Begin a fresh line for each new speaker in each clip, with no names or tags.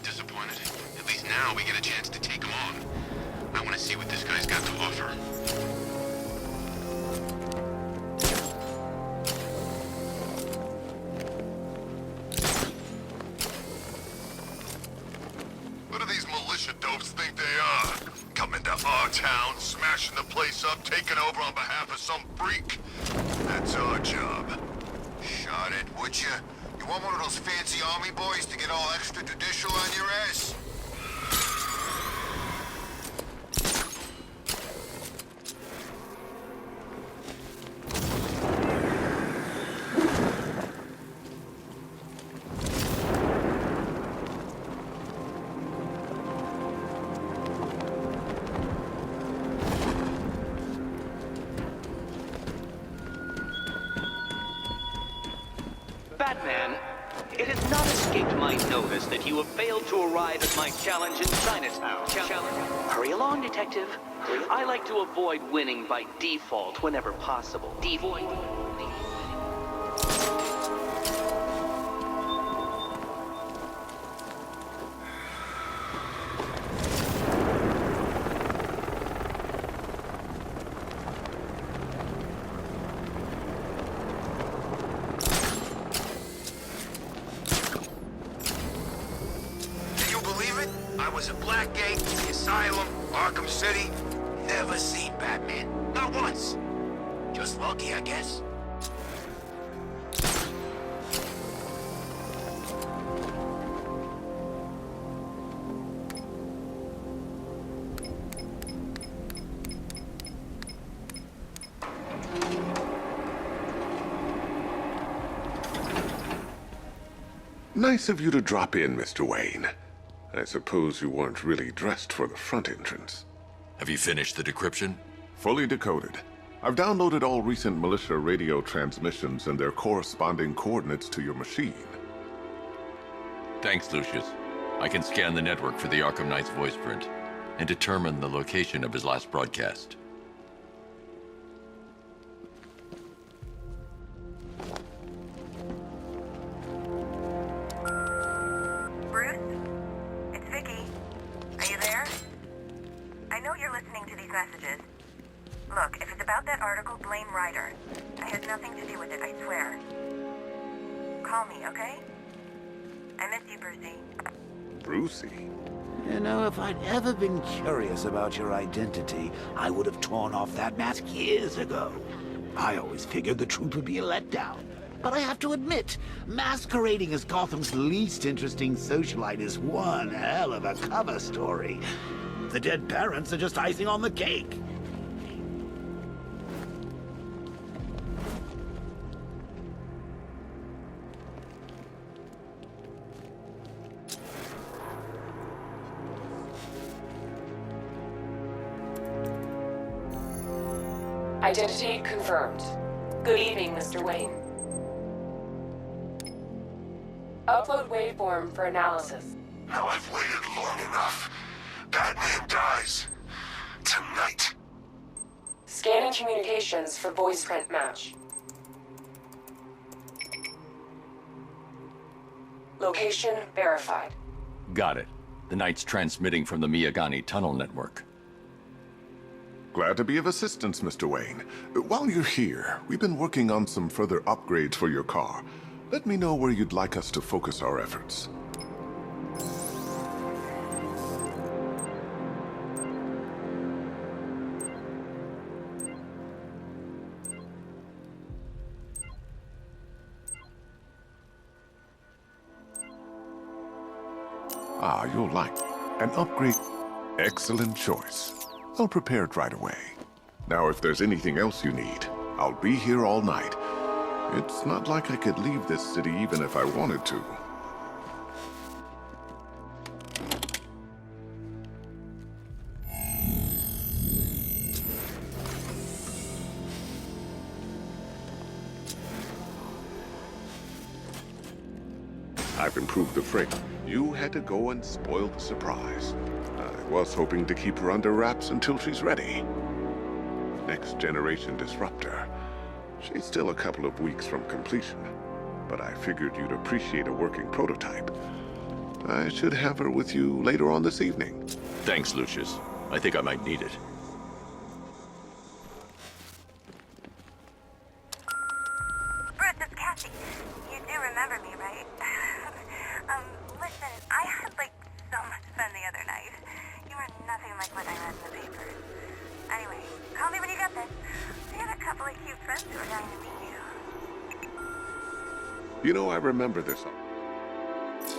not disappointed. At least now we get a chance to take him on. I want to see what this guy's got to offer.
What do these militia dopes think they are? Coming to our town, smashing the place up, taking over on behalf of some freak? That's our job. Shot it, would you? You want one of those fancy army boys to get all extrajudicial on your ass?
Batman, it has not escaped my notice that you have failed to arrive at my challenge in Chinatown. Hurry along, Detective. I like to avoid winning by default whenever possible.
I was at Blackgate, the Asylum, Arkham City. Never seen Batman. Not once. Just lucky, I guess.
Nice of you to drop in, Mr. Wayne. I suppose you weren't really dressed for the front entrance.
Have you finished the decryption?
Fully decoded. I've downloaded all recent militia radio transmissions and their corresponding coordinates to your machine.
Thanks, Lucius. I can scan the network for the Arkham Knight's voice print and determine the location of his last broadcast.
Messages. Look, if it's about that article, blame Ryder. I had nothing to do with it, I swear. Call me, okay? I miss you, Brucey.
Brucey?
You know, if I'd ever been curious about your identity, I would have torn off that mask years ago. I always figured the truth would be a letdown. But I have to admit, masquerading as Gotham's least interesting socialite is one hell of a cover story. The dead parents are just icing on the cake.
Identity confirmed. Good evening, Mr. Wayne. Upload waveform for analysis.
Now I've waited long enough. Batman dies. Tonight.
Scanning communications for voice print match. Location verified.
Got it. The Knight's transmitting from the Miyagani tunnel network.
Glad to be of assistance, Mr. Wayne. While you're here, we've been working on some further upgrades for your car. Let me know where you'd like us to focus our efforts. Ah, you'll like an upgrade. Excellent choice. I'll prepare it right away. Now, if there's anything else you need, I'll be here all night. It's not like I could leave this city even if I wanted to. I've improved the frame. You had to go and spoil the surprise. I was hoping to keep her under wraps until she's ready. Next generation disruptor. She's still a couple of weeks from completion, but I figured you'd appreciate a working prototype. I should have her with you later on this evening.
Thanks, Lucius. I think I might need it.
Bruce, it's Cassie. You do remember me, right? Listen, I had, so much fun the other night. You are nothing like what I read in the papers. Anyway, call me when you get this. I have a couple of cute friends who are dying to meet you.
You know, I remember this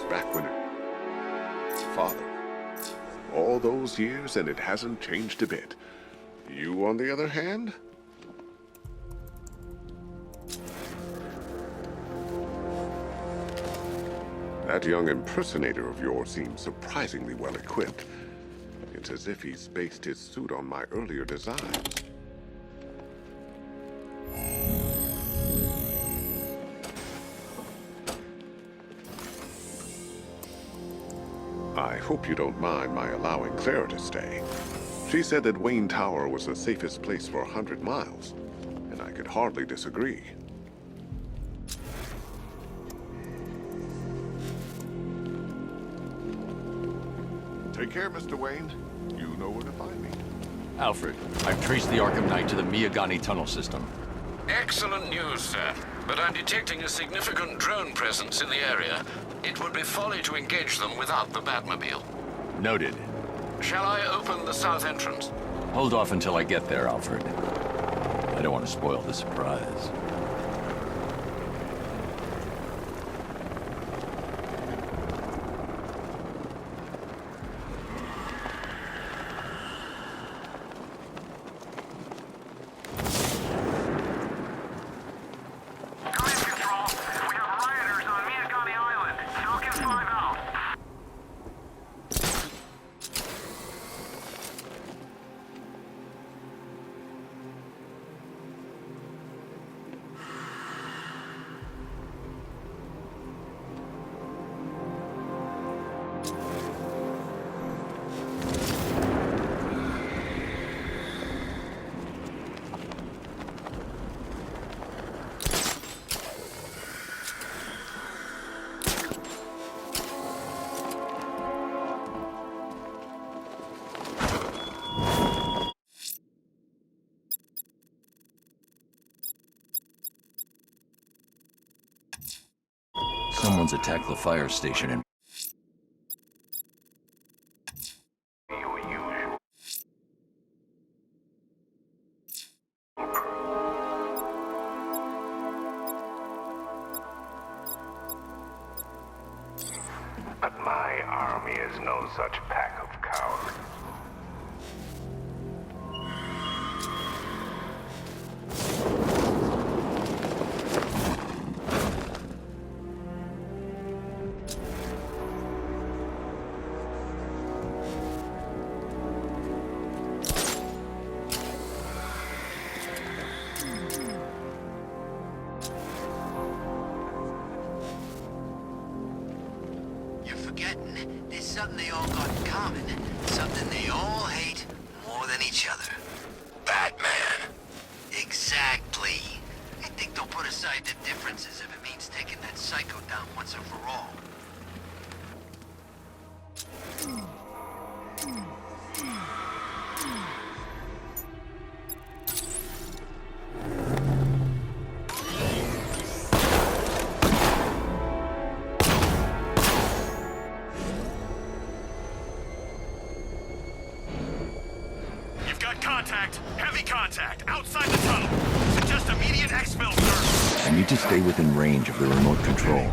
back when father. All those years and it hasn't changed a bit. You, on the other hand? That young impersonator of yours seems surprisingly well equipped. It's as if he's based his suit on my earlier designs. I hope you don't mind my allowing Clara to stay. She said that Wayne Tower was the safest place for 100 miles, and I could hardly disagree. Take care, Mr. Wayne. You know where to find me.
Alfred, I've traced the ARKHAM KNIGHT to the Miyagani tunnel system.
Excellent news, sir. But I'm detecting a significant drone presence in the area. It would be folly to engage them without the Batmobile.
Noted.
Shall I open the south entrance?
Hold off until I get there, Alfred. I don't want to spoil the surprise. Someone's attacked the fire station and...
But my army is no such pack of cowards.
There's something they all got in common. Something they all hate more than each other.
Batman.
Exactly. I think they'll put aside their differences if it means taking that psycho down once and for all.
Contact! Heavy contact! Outside the tunnel! Suggest immediate exfil, sir!
I need to stay within range of the remote control.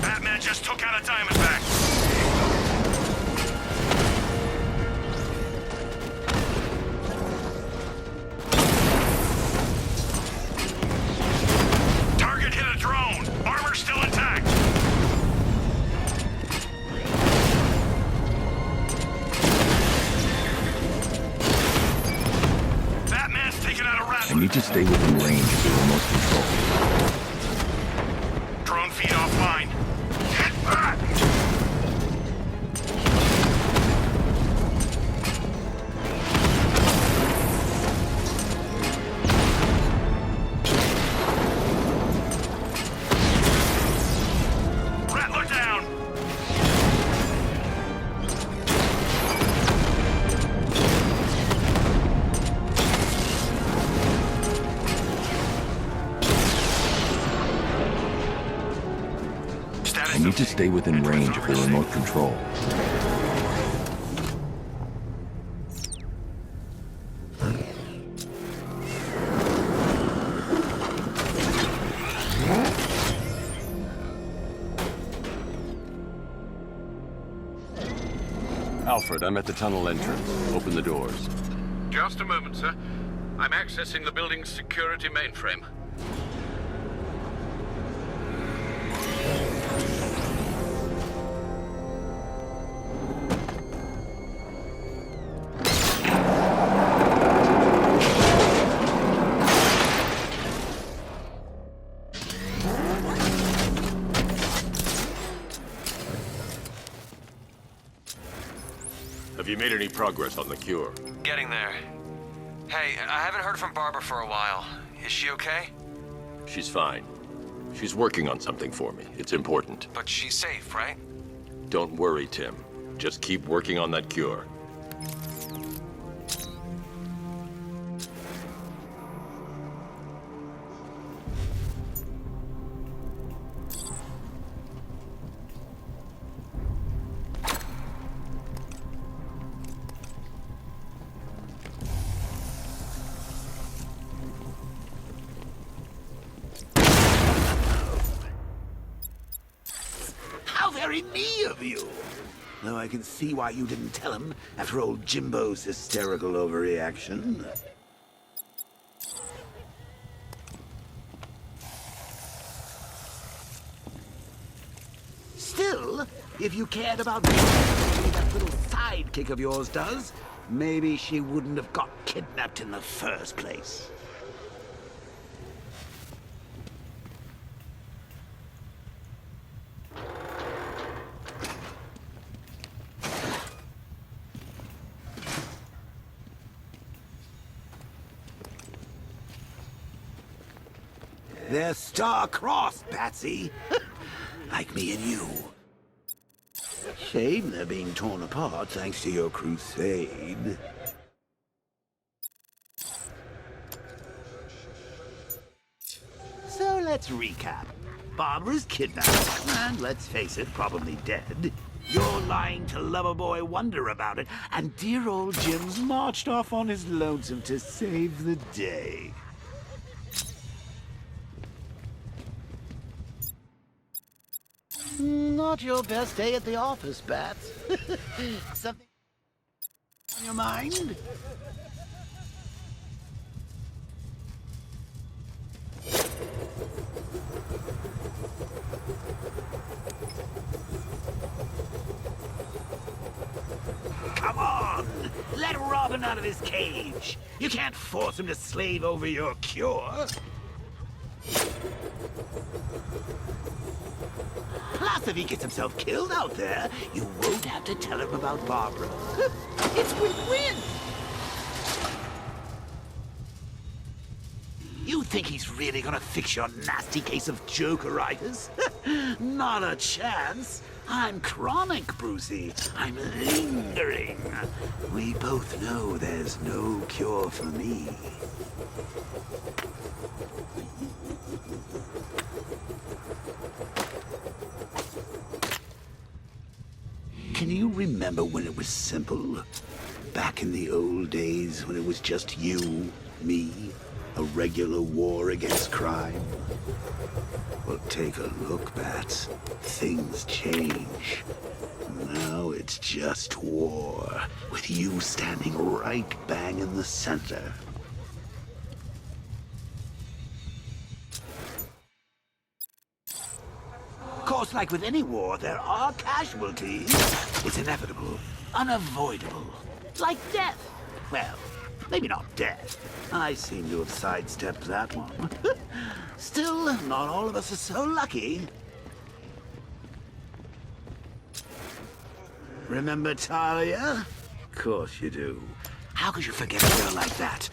Batman just took out a Diamondback! Target hit a drone! Armor still intact! Batman's taken out a rat.
I need to stay within range of the remote control.
Drone feed offline. Get back!
need to stay within range of the remote control. Alfred, I'm at the tunnel entrance. Open the doors.
Just a moment, sir. I'm accessing the building's security mainframe.
Have you made any progress on the cure?
Getting there. Hey, I haven't heard from Barbara for a while. Is she okay?
She's fine. She's working on something for me. It's important.
But she's safe, right?
Don't worry, Tim. Just keep working on that cure.
How very me of you! Though I can see why you didn't tell him after old Jimbo's hysterical overreaction. Still, if you cared about me, that little sidekick of yours does, maybe she wouldn't have got kidnapped in the first place. They're star-crossed, Patsy. Like me and you. Shame they're being torn apart thanks to your crusade. So let's recap. Barbara's kidnapped, and let's face it, probably dead. You're lying to Loverboy Wonder about it, and dear old Jim's marched off on his lonesome to save the day. Not your best day at the office, Bats. Something on your mind? Come on! Let Robin out of his cage! You can't force him to slave over your cure! Plus, if he gets himself killed out there, you won't have to tell him about Barbara. It's win-win! You think he's really gonna fix your nasty case of Jokeritis? Not a chance. I'm chronic, Brucey. I'm lingering. We both know there's no cure for me. Can you remember when it was simple? Back in the old days when it was just you, me, a regular war against crime? Well, take a look, Bats. Things change. Now it's just war, with you standing right bang in the center. Of course, like with any war, there are casualties. It's inevitable, unavoidable. Like death. Well, maybe not death. I seem to have sidestepped that one. Still, not all of us are so lucky. Remember Talia? Of course you do. How could you forget a girl like that?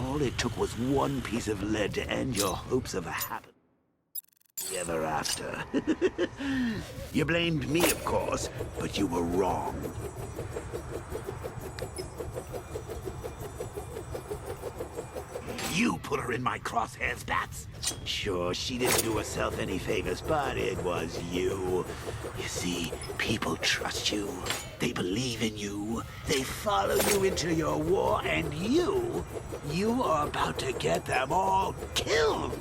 All it took was one piece of lead to end your hopes of a happy ever after. You blamed me, of course, but you were wrong. You put her in my crosshairs, Bats. Sure, she didn't do herself any favors, but it was you. You see, people trust you. They believe in you. They follow you into your war, and you are about to get them all killed.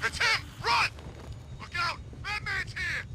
It's him! Run! Look out! Batman's here!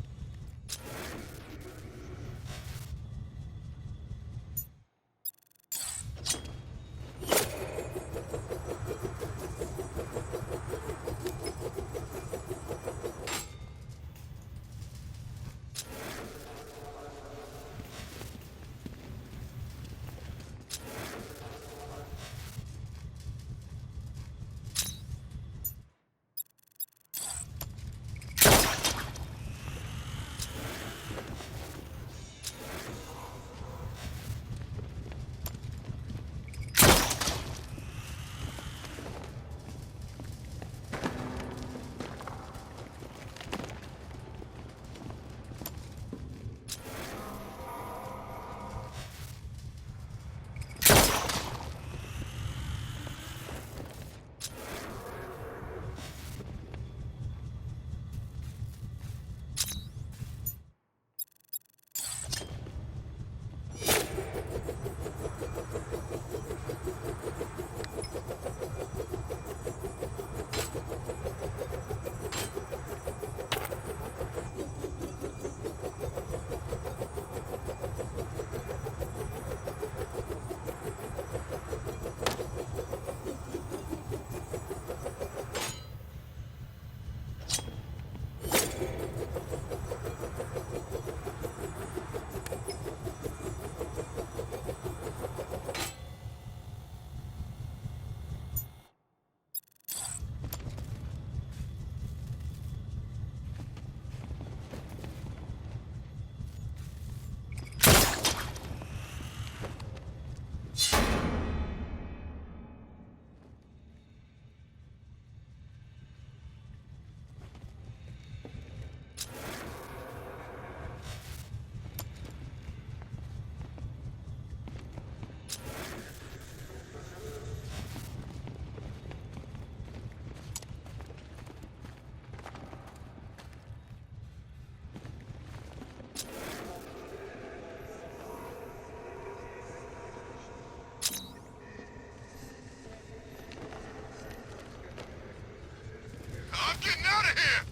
I'm getting out of here!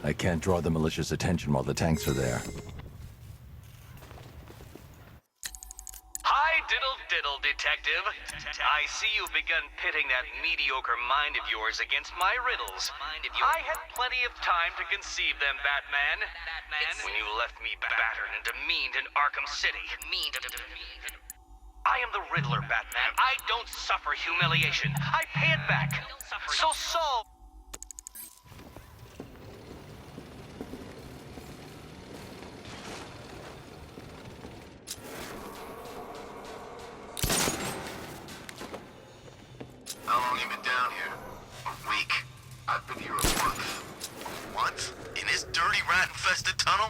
I can't draw the malicious attention while the tanks are there.
Hi, diddle, detective. I see you've begun pitting that mediocre mind of yours against my riddles. I had plenty of time to conceive them, Batman. It's when you left me battered and demeaned in Arkham City. I am the Riddler, Batman. I don't suffer humiliation. I pay it back. So solve.
How long you been down here? A week. I've been here a month. A month? In this dirty, rat-infested tunnel?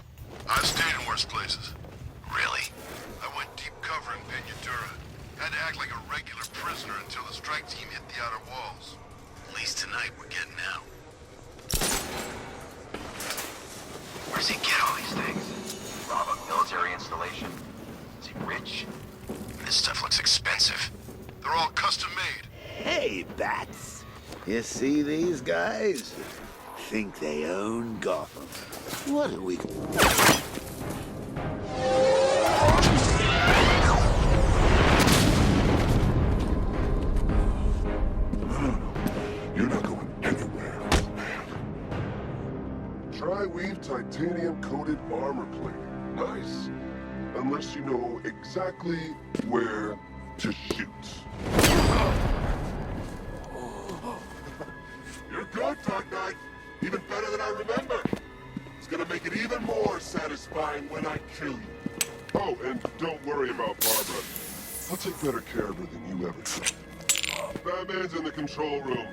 I've stayed in worse places. Really? I went deep cover in Peñatura. Had to act like a regular prisoner until the strike team hit the outer walls. At least tonight we're getting out.
Where's he get all these things? Rob a military installation? Is he rich?
This stuff looks expensive. They're all custom made.
Hey, Bats. You see these guys? Think they own Gotham. What are we...
You're not going anywhere, man. Tri-weave titanium-coated armor plating. Nice. Unless you know exactly where to shoot. You're good, Dark Knight. Even better than I remember. It's gonna make it even more satisfying when I kill you. Oh, and don't worry about Barbara. I'll take better care of her than you ever did. Batman's in the control room.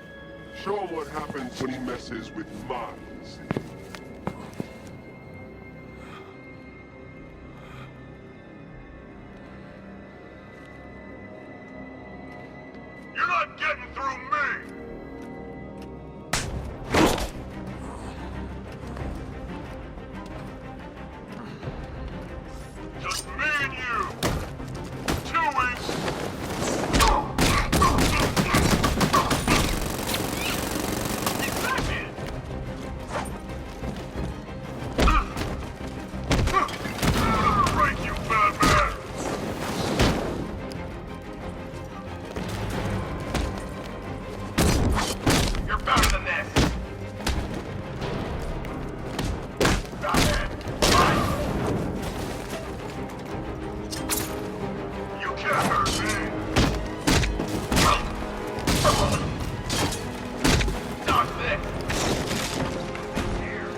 Show him what happens when he messes with minds.
You're not getting through me! Just me and you! 2 weeks! Break you, Batman! You're better than this! Batman! You can't hurt me! Not this! Here.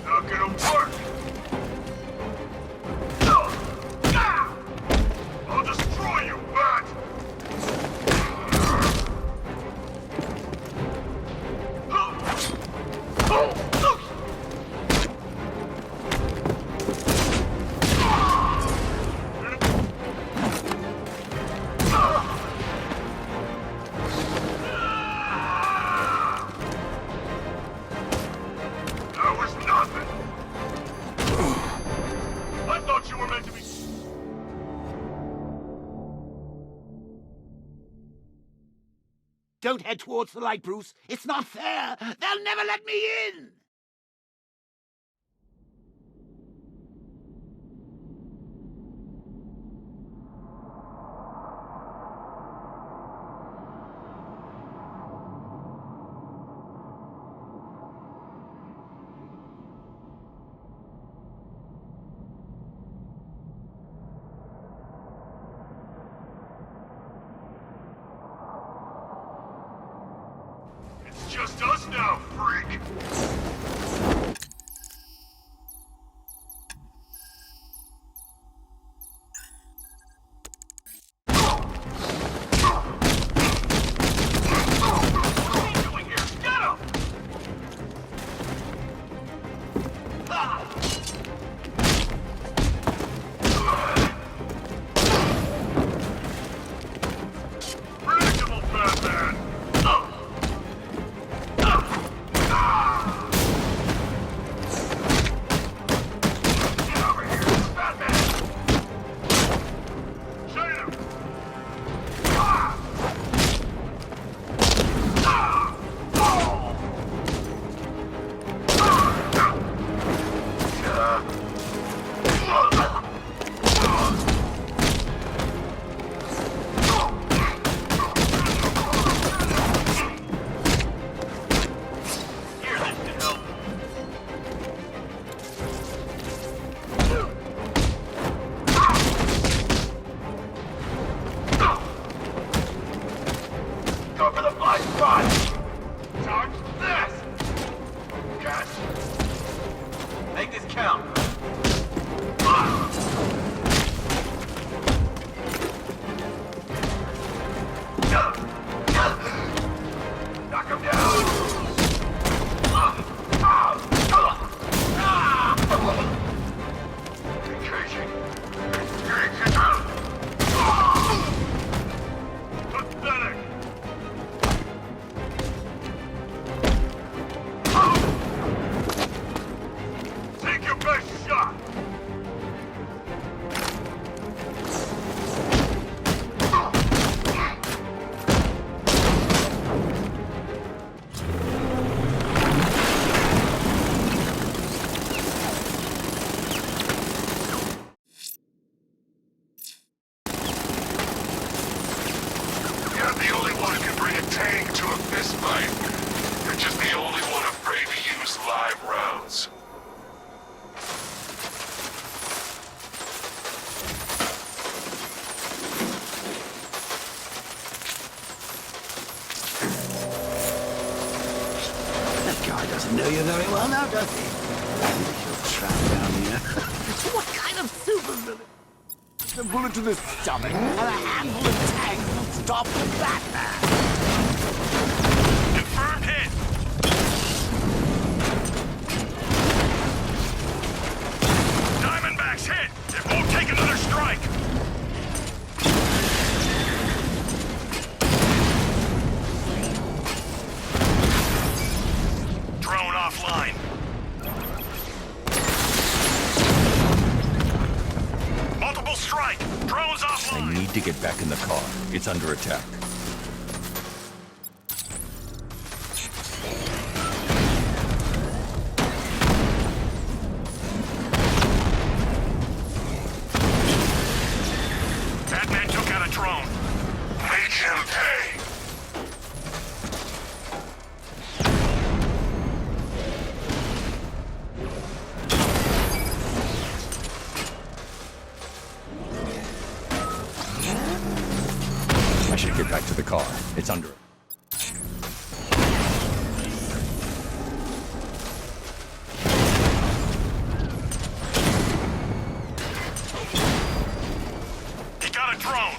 Not gonna work! I'll destroy you, Bat! That was nothing! I thought you were meant to be...
Don't head towards the light, Bruce. It's not fair. They'll never let me in.
It's just us now, freak!
Know you very well now, Dusty. You're trapped down here. What kind of supervillain? A bullet to the stomach and a handful of tanks will stop the Batman.
Confirmed hit! Diamondbacks hit! It won't take another strike! Drone offline. Multiple strike! Drone's offline!
I need to get back in the car. It's under attack.
Batman took out a drone. Make him pay!
I should get back to the car. It's under.
He got a drone!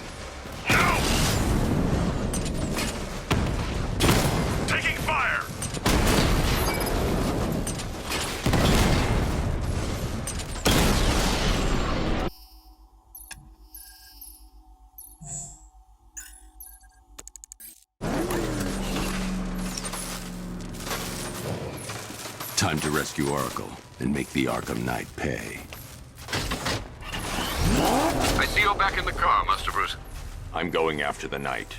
No! Taking fire!
Time to rescue Oracle and make the Arkham Knight pay.
I see you're back in the car, Master Bruce.
I'm going after the Knight.